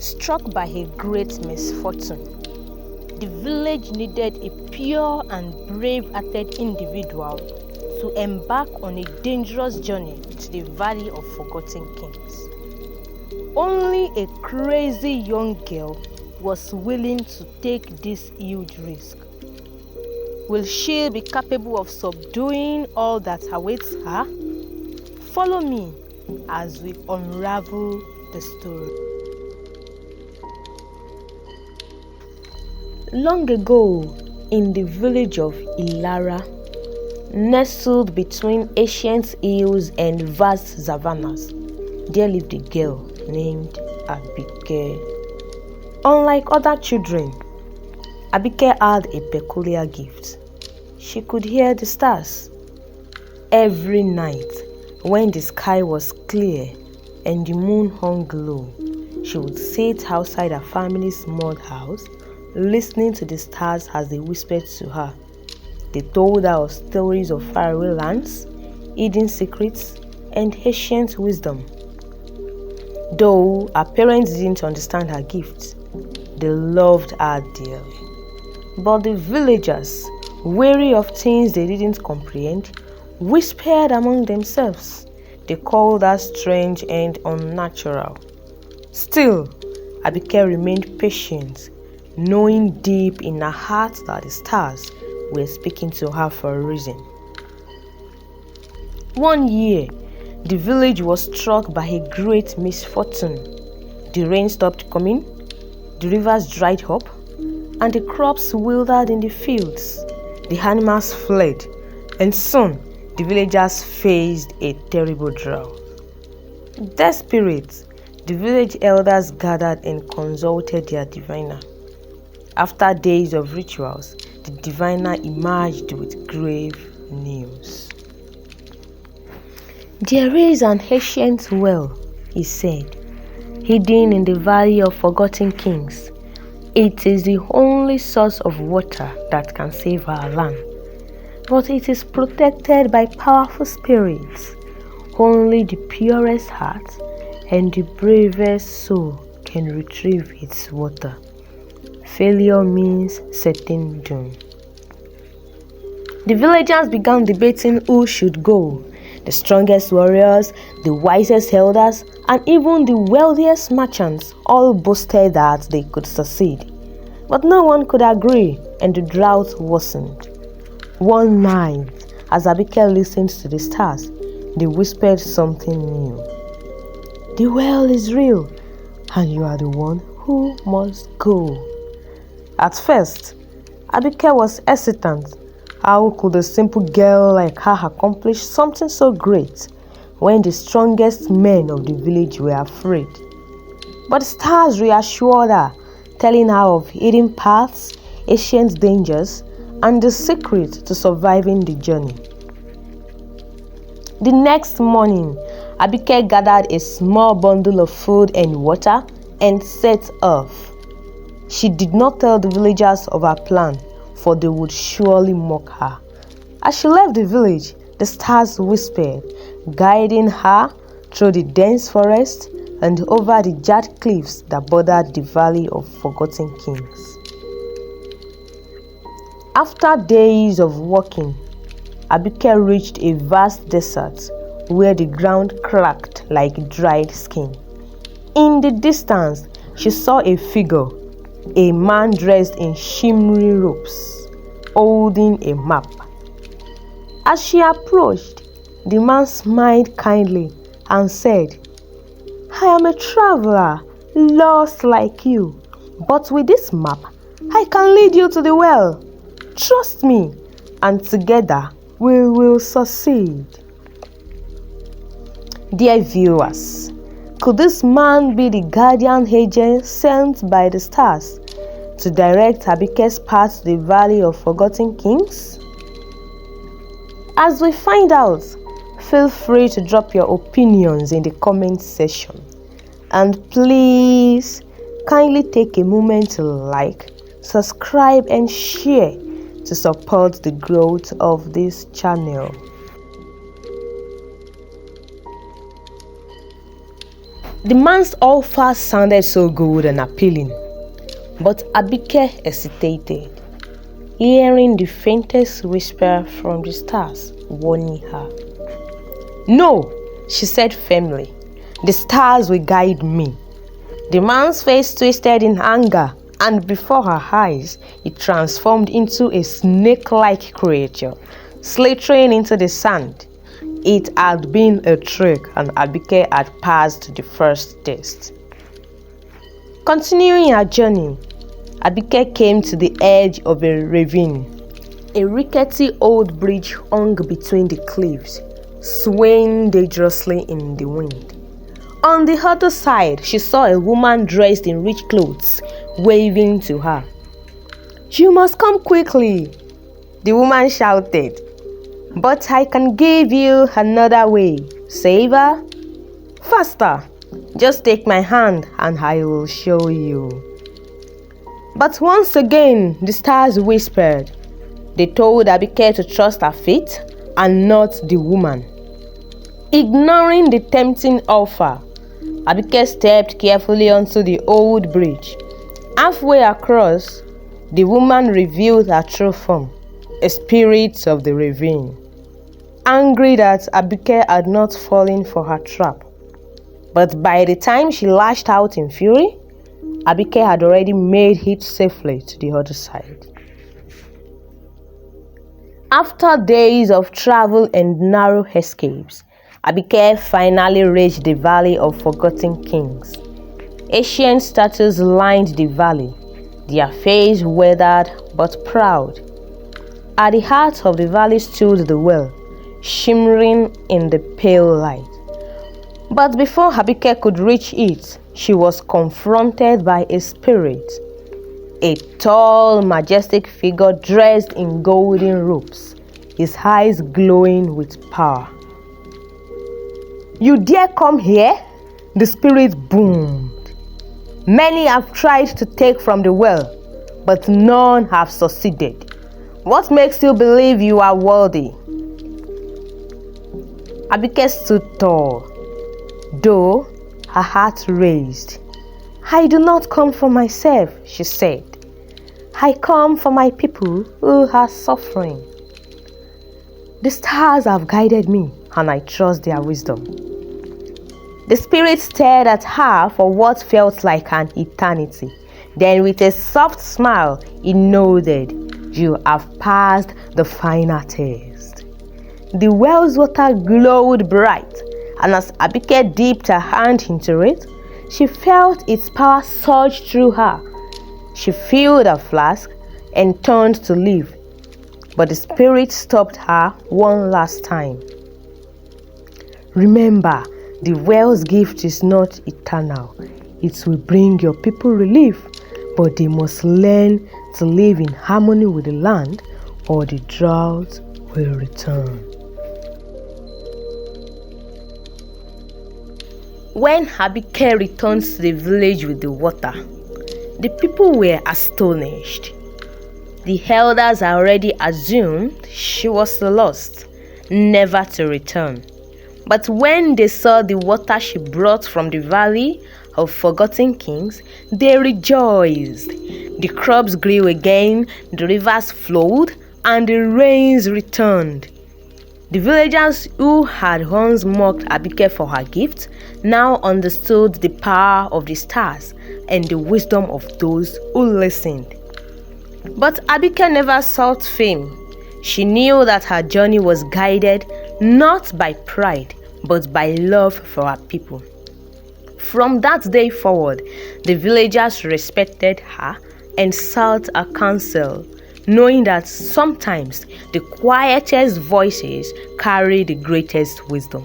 Struck by a great misfortune, the village needed a pure and brave-hearted individual to embark on a dangerous journey to the Valley of Forgotten Kings. Only a crazy young girl was willing to take this huge risk. Will she be capable of subduing all that awaits her? Follow me as we unravel the story. Long ago, in the village of Ilara, nestled between ancient hills and vast savannas, there lived a girl named Abike. Unlike other children, Abike had a peculiar gift. She could hear the stars. Every night, when the sky was clear and the moon hung low, she would sit outside her family's small house, listening to the stars as they whispered to her. They told her of stories of faraway lands, hidden secrets, and ancient wisdom. Though her parents didn't understand her gifts, they loved her dearly. But the villagers, weary of things they didn't comprehend, whispered among themselves. They called her strange and unnatural. Still, Abike remained patient, knowing deep in her heart that the stars were speaking to her for a reason. One year, the village was struck by a great misfortune. The rain stopped coming, the rivers dried up, and the crops withered in the fields. The animals fled, and soon the villagers faced a terrible drought. Desperate, the village elders gathered and consulted their diviner. After days of rituals, the diviner emerged with grave news. There is an ancient well, he said, hidden in the Valley of Forgotten Kings. It is the only source of water that can save our land. But it is protected by powerful spirits. Only the purest heart and the bravest soul can retrieve its water. Failure means certain doom. The villagers began debating who should go. The strongest warriors, the wisest elders, and even the wealthiest merchants all boasted that they could succeed. But no one could agree, and the drought worsened. One night, as Abike listened to the stars, they whispered something new. The well is real, and you are the one who must go. At first, Abike was hesitant. How could a simple girl like her accomplish something so great when the strongest men of the village were afraid? But the stars reassured her, telling her of hidden paths, ancient dangers, and the secret to surviving the journey. The next morning, Abike gathered a small bundle of food and water and set off. She did not tell the villagers of her plan, for they would surely mock her. As she left the village, the stars whispered, guiding her through the dense forest and over the jagged cliffs that bordered the Valley of Forgotten Kings. After days of walking, Abike reached a vast desert where the ground cracked like dried skin. In the distance, she saw a figure, a man dressed in shimmery robes, holding a map. As she approached, the man smiled kindly and said, I am a traveler, lost like you, but with this map, I can lead you to the well. Trust me, and together we will succeed. Dear viewers, could this man be the guardian angel sent by the stars to direct Abike's path to the Valley of Forgotten Kings? As we find out, feel free to drop your opinions in the comment section. And please, kindly take a moment to like, subscribe and share to support the growth of this channel. The man's offer sounded so good and appealing, but Abike hesitated, hearing the faintest whisper from the stars warning her. "No," she said firmly. "The stars will guide me." The man's face twisted in anger, and before her eyes, it transformed into a snake-like creature, slithering into the sand. It had been a trick, and Abike had passed the first test. Continuing her journey, Abike came to the edge of a ravine. A rickety old bridge hung between the cliffs, swaying dangerously in the wind. On the other side, she saw a woman dressed in rich clothes, waving to her. "You must come quickly," the woman shouted. "But I can give you another way. Saver? Faster! Just take my hand and I will show you." But once again, the stars whispered. They told Abike to trust her feet and not the woman. Ignoring the tempting offer, Abike stepped carefully onto the old bridge. Halfway across, the woman revealed her true form, a spirit of the ravine. Angry that Abike had not fallen for her trap. But by the time she lashed out in fury, Abike had already made it safely to the other side. After days of travel and narrow escapes, Abike finally reached the Valley of Forgotten Kings. Ancient statues lined the valley, their faces weathered but proud. At the heart of the valley stood the well, shimmering in the pale light. But before Abike could reach it, she was confronted by a spirit. A tall, majestic figure dressed in golden robes, his eyes glowing with power. "You dare come here?" the spirit boomed. "Many have tried to take from the well, but none have succeeded. What makes you believe you are worthy?" Abike stood tall, though her heart raced. "I do not come for myself," she said. "I come for my people who are suffering. The stars have guided me, and I trust their wisdom." The spirit stared at her for what felt like an eternity. Then with a soft smile, he nodded. "You have passed the final test." The well's water glowed bright, and as Abike dipped her hand into it, she felt its power surge through her. She filled her flask and turned to leave, but the spirit stopped her one last time. "Remember, the well's gift is not eternal. It will bring your people relief, but they must learn to live in harmony with the land, or the drought will return." When Abike returned to the village with the water, the people were astonished. The elders had already assumed she was lost, never to return. But when they saw the water she brought from the Valley of Forgotten Kings, they rejoiced. The crops grew again, the rivers flowed, and the rains returned. The villagers who had once mocked Abike for her gift now understood the power of the stars and the wisdom of those who listened. But Abike never sought fame. She knew that her journey was guided not by pride, but by love for her people. From that day forward, the villagers respected her and sought her counsel, knowing that sometimes the quietest voices carry the greatest wisdom.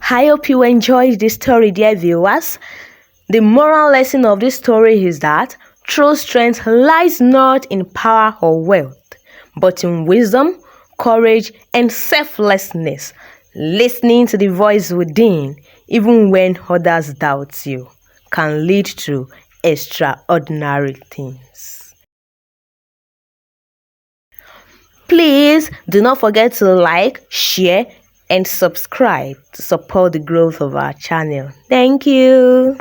I hope you enjoyed this story, dear viewers. The moral lesson of this story is that true strength lies not in power or wealth, but in wisdom, courage, and selflessness. Listening to the voice within, even when others doubt you, can lead to extraordinary things. Please do not forget to like, share, and subscribe to support the growth of our channel. Thank you.